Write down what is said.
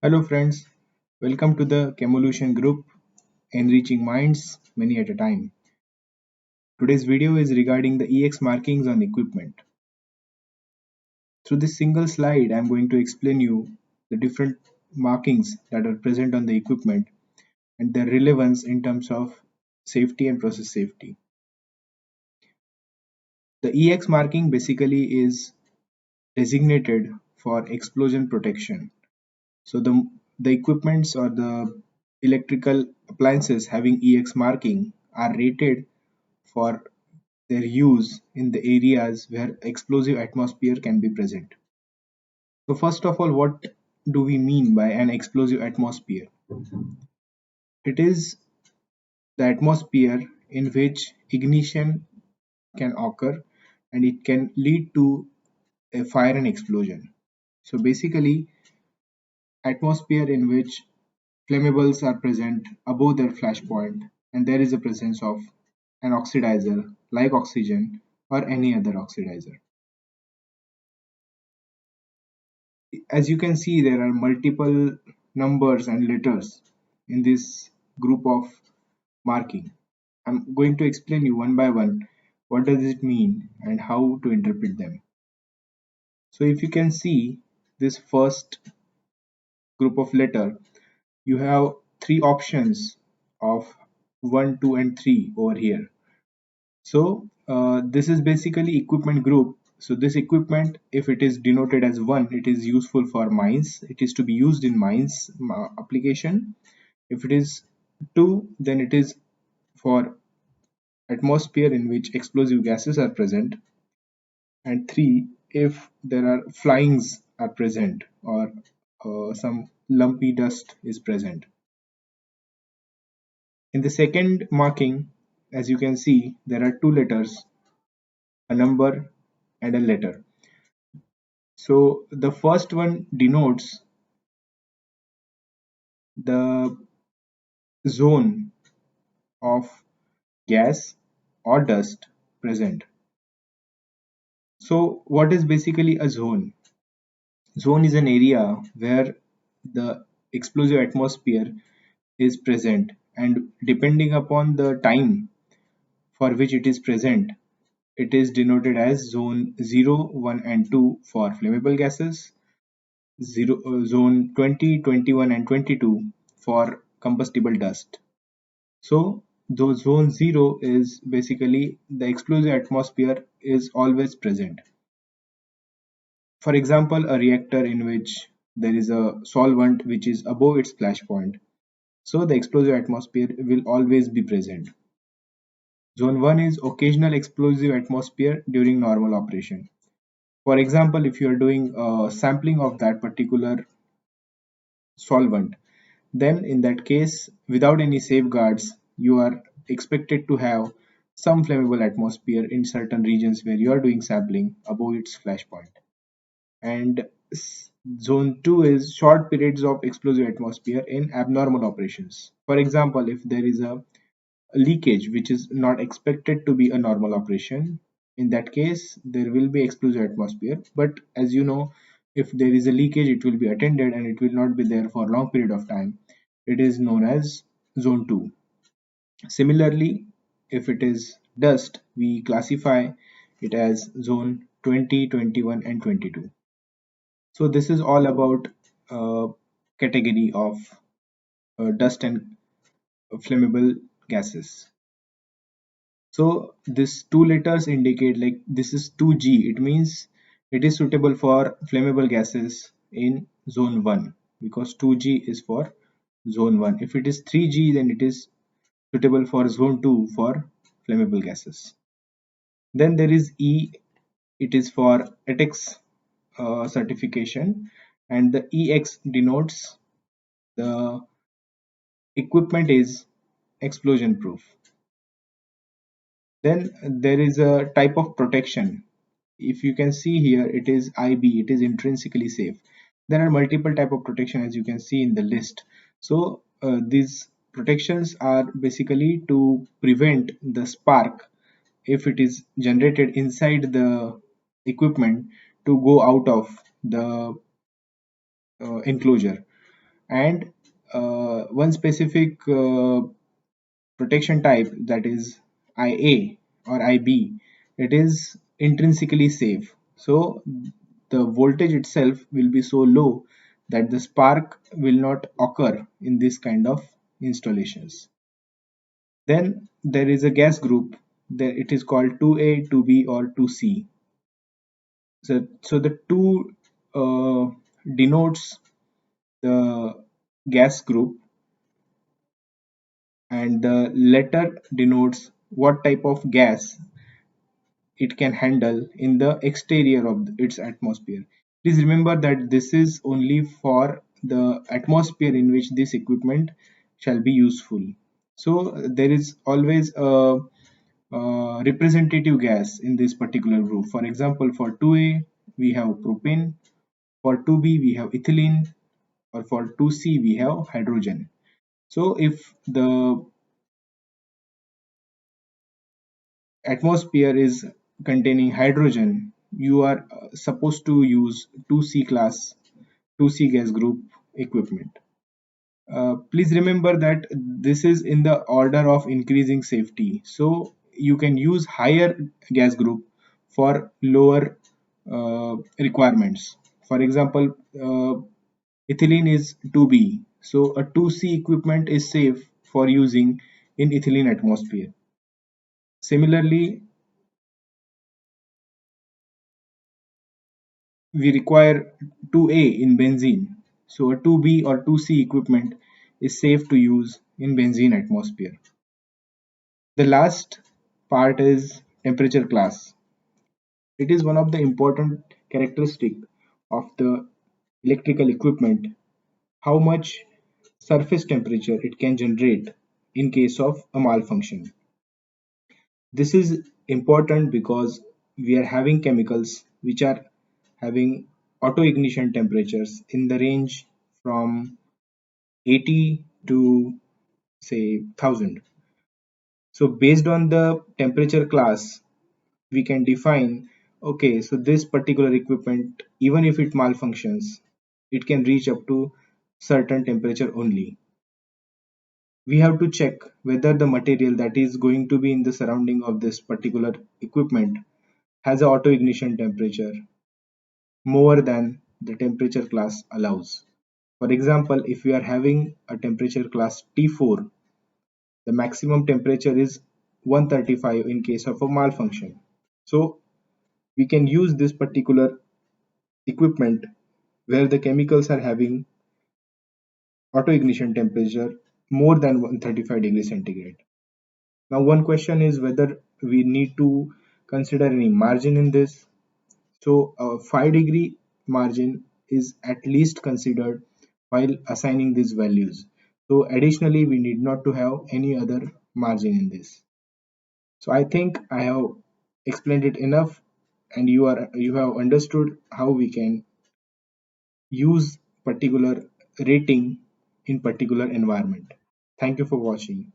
Hello friends, welcome to the Chevolution group, Enriching Minds Many at a Time. Today's video is regarding the EX markings on equipment. Through this single slide, I am going to explain you the different markings that are present on the equipment and their relevance in terms of safety and process safety. The EX marking basically is designated for explosion protection. So the equipments or the electrical appliances having EX marking are rated for their use in the areas where explosive atmosphere can be present. So first of all, what do we mean by an explosive atmosphere? It is the atmosphere in which ignition can occur and it can lead to a fire and explosion. So basically, atmosphere in which flammables are present above their flash point and there is a presence of an oxidizer like oxygen or any other oxidizer. As you can see, there are multiple numbers and letters in this group of marking. I'm going to explain you one by one what does it mean and how to interpret them. So if you can see this first group of letter, you have three options of 1, 2 and 3 over here. So this is basically equipment group. So this equipment, if it is denoted as 1, it is useful for mines. It is to be used in mines application. If it is 2, then it is for atmosphere in which explosive gases are present. And 3, if there are flyings are present or some lumpy dust is present. In the second marking, as you can see, there are two letters, a number and a letter. So the first one denotes the zone of gas or dust present. So what is basically a zone? Zone is an area where the explosive atmosphere is present, and depending upon the time for which it is present, it is denoted as zone 0, 1 and 2 for flammable gases, zone 20, 21 and 22 for combustible dust. So the zone 0 is basically the explosive atmosphere is always present. For example, a reactor in which there is a solvent which is above its flash point. So the explosive atmosphere will always be present. Zone 1 is occasional explosive atmosphere during normal operation. For example, if you are doing a sampling of that particular solvent, then in that case, without any safeguards, you are expected to have some flammable atmosphere in certain regions where you are doing sampling above its flash point. And zone 2 is short periods of explosive atmosphere in abnormal operations. For example, if there is a leakage which is not expected to be a normal operation, in that case there will be explosive atmosphere, but as you know, if there is a leakage it will be attended and it will not be there for a long period of time. It is known as zone 2. Similarly, if it is dust, we classify it as zone 20, 21 and 22. So this is all about category of dust and flammable gases. So this two letters indicate like this is 2G. It means it is suitable for flammable gases in zone 1 because 2G is for zone 1. If it is 3G, then it is suitable for zone 2 for flammable gases. Then there is E. It is for ethics certification, and the EX denotes the equipment is explosion proof. Then there is a type of protection. If you can see here, it is IB, it is intrinsically safe. There are multiple type of protection as you can see in the list. So these protections are basically to prevent the spark if it is generated inside the equipment to go out of the enclosure. and one specific protection type, that is IA or IB, it is intrinsically safe. So the voltage itself will be so low that the spark will not occur in this kind of installations. Then there is a gas group, that it is called 2A, 2B or 2C. So the 2 denotes the gas group, and the letter denotes what type of gas it can handle in the exterior of its atmosphere. Please remember that this is only for the atmosphere in which this equipment shall be useful. So there is always a, representative gas in this particular group. For example, for 2A we have propane, for 2B we have ethylene, or for 2C we have hydrogen. So if the atmosphere is containing hydrogen, you are supposed to use 2C class, 2C gas group equipment. Please remember that this is in the order of increasing safety. So you can use higher gas group for lower requirements. For example, ethylene is 2B. So a 2C equipment is safe for using in ethylene atmosphere. Similarly, we require 2A in benzene. So a 2B or 2C equipment is safe to use in benzene atmosphere. The last part is temperature class. It is one of the important characteristic of the electrical equipment, how much surface temperature it can generate in case of a malfunction. This is important because we are having chemicals which are having auto ignition temperatures in the range from 80 to say 1000. So based on the temperature class, we can define, okay, so this particular equipment, even if it malfunctions, it can reach up to certain temperature only. We have to check whether the material that is going to be in the surrounding of this particular equipment has a auto ignition temperature more than the temperature class allows. For example, if we are having a temperature class T4, the maximum temperature is 135 in case of a malfunction. So we can use this particular equipment where the chemicals are having auto ignition temperature more than 135 degrees centigrade. Now one question is whether we need to consider any margin in this. So a 5-degree margin is at least considered while assigning these values. So additionally, we need not to have any other margin in this. So I think I have explained it enough, and you have understood how we can use particular rating in particular environment. Thank you for watching.